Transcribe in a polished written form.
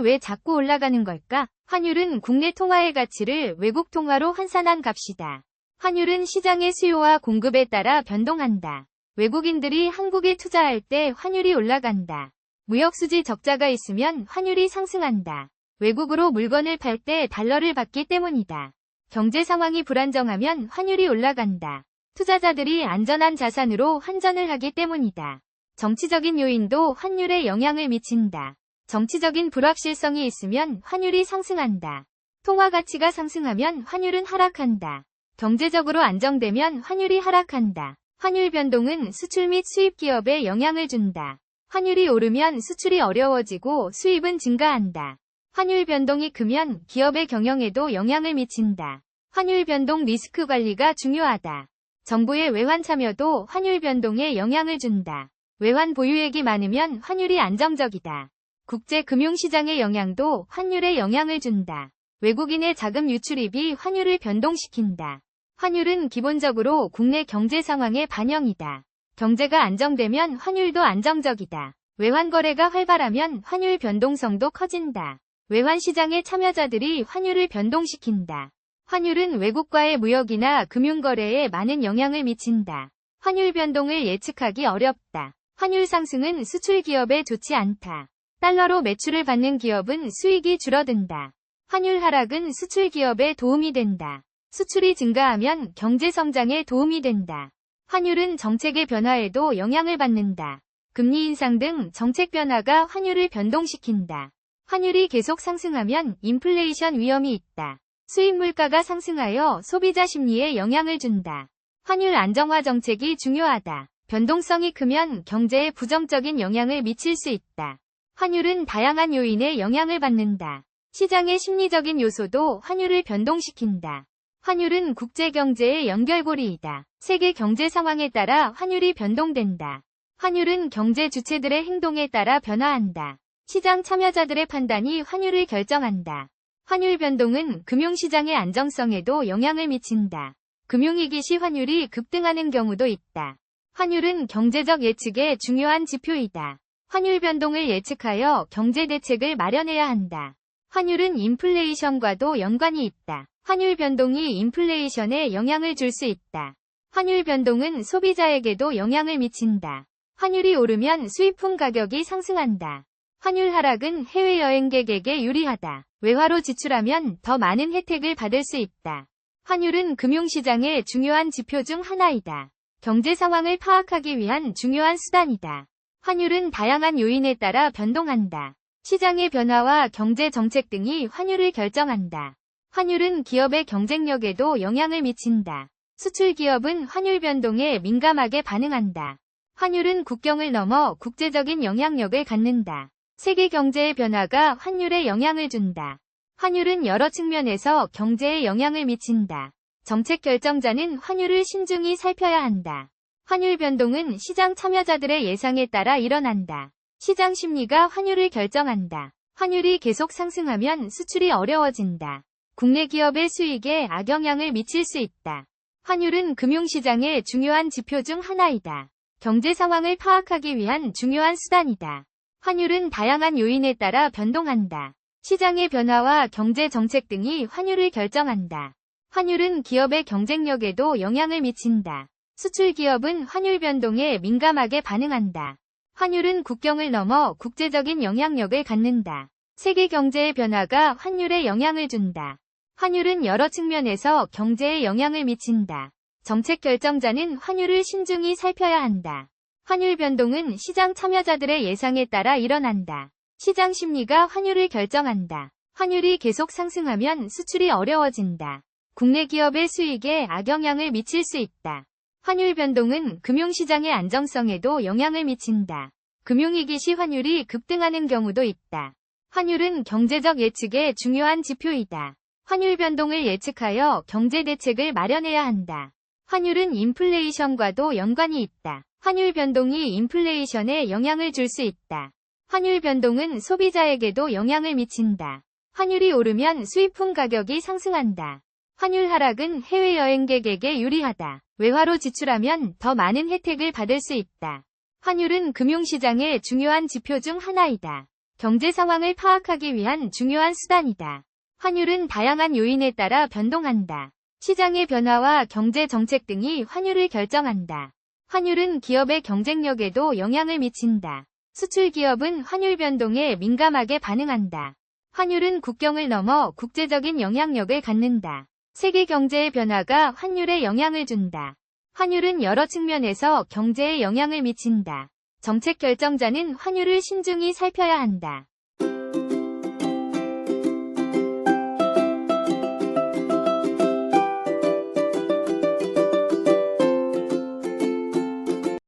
왜 자꾸 올라가는 걸까? 환율은 국내 통화의 가치를 외국 통화로 환산한 값이다. 환율은 시장의 수요와 공급에 따라 변동한다. 외국인들이 한국에 투자할 때 환율이 올라간다. 무역수지 적자가 있으면 환율이 상승한다. 외국으로 물건을 팔 때 달러를 받기 때문이다. 경제 상황이 불안정하면 환율이 올라간다. 투자자들이 안전한 자산으로 환전을 하기 때문이다. 정치적인 요인도 환율에 영향을 미친다. 정치적인 불확실성이 있으면 환율이 상승한다. 통화 가치가 상승하면 환율은 하락한다. 경제적으로 안정되면 환율이 하락한다. 환율 변동은 수출 및 수입 기업에 영향을 준다. 환율이 오르면 수출이 어려워지고 수입은 증가한다. 환율 변동이 크면 기업의 경영에도 영향을 미친다. 환율 변동 리스크 관리가 중요하다. 정부의 외환 참여도 환율 변동에 영향을 준다. 외환 보유액이 많으면 환율이 안정적이다. 국제 금융시장의 영향도 환율에 영향을 준다. 외국인의 자금 유출입이 환율을 변동시킨다. 환율은 기본적으로 국내 경제 상황의 반영이다. 경제가 안정되면 환율도 안정적이다. 외환 거래가 활발하면 환율 변동성도 커진다. 외환 시장의 참여자들이 환율을 변동시킨다. 환율은 외국과의 무역이나 금융거래에 많은 영향을 미친다. 환율 변동을 예측하기 어렵다. 환율 상승은 수출 기업에 좋지 않다. 달러로 매출을 받는 기업은 수익이 줄어든다. 환율 하락은 수출 기업에 도움이 된다. 수출이 증가하면 경제 성장에 도움이 된다. 환율은 정책의 변화에도 영향을 받는다. 금리 인상 등 정책 변화가 환율을 변동시킨다. 환율이 계속 상승하면 인플레이션 위험이 있다. 수입 물가가 상승하여 소비자 심리에 영향을 준다. 환율 안정화 정책이 중요하다. 변동성이 크면 경제에 부정적인 영향을 미칠 수 있다. 환율은 다양한 요인에 영향을 받는다. 시장의 심리적인 요소도 환율을 변동시킨다. 환율은 국제경제의 연결고리이다. 세계 경제 상황에 따라 환율이 변동된다. 환율은 경제 주체들의 행동에 따라 변화한다. 시장 참여자들의 판단이 환율을 결정한다. 환율 변동은 금융시장의 안정성에도 영향을 미친다. 금융위기 시 환율이 급등하는 경우도 있다. 환율은 경제적 예측의 중요한 지표이다. 환율 변동을 예측하여 경제 대책을 마련해야 한다. 환율은 인플레이션과도 연관이 있다. 환율 변동이 인플레이션에 영향을 줄 수 있다. 환율 변동은 소비자에게도 영향을 미친다. 환율이 오르면 수입품 가격이 상승한다. 환율 하락은 해외여행객에게 유리하다. 외화로 지출하면 더 많은 혜택을 받을 수 있다. 환율은 금융시장의 중요한 지표 중 하나이다. 경제 상황을 파악하기 위한 중요한 수단이다. 환율은 다양한 요인에 따라 변동한다. 시장의 변화와 경제 정책 등이 환율을 결정한다. 환율은 기업의 경쟁력에도 영향을 미친다. 수출 기업은 환율 변동에 민감하게 반응한다. 환율은 국경을 넘어 국제적인 영향력을 갖는다. 세계 경제의 변화가 환율에 영향을 준다. 환율은 여러 측면에서 경제에 영향을 미친다. 정책 결정자는 환율을 신중히 살펴야 한다. 환율 변동은 시장 참여자들의 예상에 따라 일어난다. 시장 심리가 환율을 결정한다. 환율이 계속 상승하면 수출이 어려워진다. 국내 기업의 수익에 악영향을 미칠 수 있다. 환율은 금융시장의 중요한 지표 중 하나이다. 경제 상황을 파악하기 위한 중요한 수단이다. 환율은 다양한 요인에 따라 변동한다. 시장의 변화와 경제 정책 등이 환율을 결정한다. 환율은 기업의 경쟁력에도 영향을 미친다. 수출 기업은 환율 변동에 민감하게 반응한다. 환율은 국경을 넘어 국제적인 영향력을 갖는다. 세계 경제의 변화가 환율에 영향을 준다. 환율은 여러 측면에서 경제에 영향을 미친다. 정책 결정자는 환율을 신중히 살펴야 한다. 환율 변동은 시장 참여자들의 예상에 따라 일어난다. 시장 심리가 환율을 결정한다. 환율이 계속 상승하면 수출이 어려워진다. 국내 기업의 수익에 악영향을 미칠 수 있다. 환율 변동은 금융시장의 안정성에도 영향을 미친다. 금융위기 시 환율이 급등하는 경우도 있다. 환율은 경제적 예측의 중요한 지표이다. 환율 변동을 예측하여 경제 대책을 마련해야 한다. 환율은 인플레이션과도 연관이 있다. 환율 변동이 인플레이션에 영향을 줄 수 있다. 환율 변동은 소비자에게도 영향을 미친다. 환율이 오르면 수입품 가격이 상승한다. 환율 하락은 해외여행객에게 유리하다. 외화로 지출하면 더 많은 혜택을 받을 수 있다. 환율은 금융시장의 중요한 지표 중 하나이다. 경제 상황을 파악하기 위한 중요한 수단이다. 환율은 다양한 요인에 따라 변동한다. 시장의 변화와 경제 정책 등이 환율을 결정한다. 환율은 기업의 경쟁력에도 영향을 미친다. 수출 기업은 환율 변동에 민감하게 반응한다. 환율은 국경을 넘어 국제적인 영향력을 갖는다. 세계 경제의 변화가 환율에 영향을 준다. 환율은 여러 측면에서 경제에 영향을 미친다. 정책 결정자는 환율을 신중히 살펴야 한다.